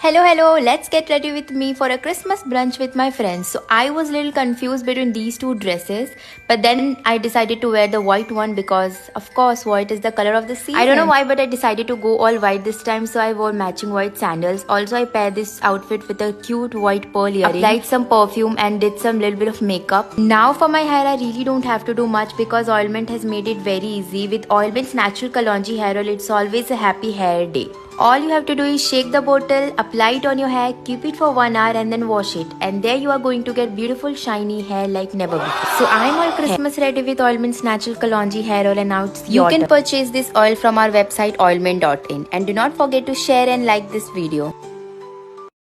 Hello, let's get ready with me for a Christmas brunch with my friends. So I was a little confused between these two dresses, but then I decided to wear the white one because, of course, white is the color of the season. I don't know why, but I decided to go all white this time, so I wore matching white sandals. Also, I paired this outfit with a cute white pearl earring, applied some perfume and did some little bit of makeup. Now for my hair, I really don't have to do much because Oilment has made it very easy. With Oilment's natural Kalonji hair oil, it's always a happy hair day. All you have to do is shake the bottle, apply it on your hair, keep it for 1 hour and then wash it. And there you are going to get beautiful shiny hair like never before. So I'm all Christmas ready with Oilment's natural Kalonji hair oil and now it's your turn. You can purchase this oil from our website oilment.in. And do not forget to share and like this video.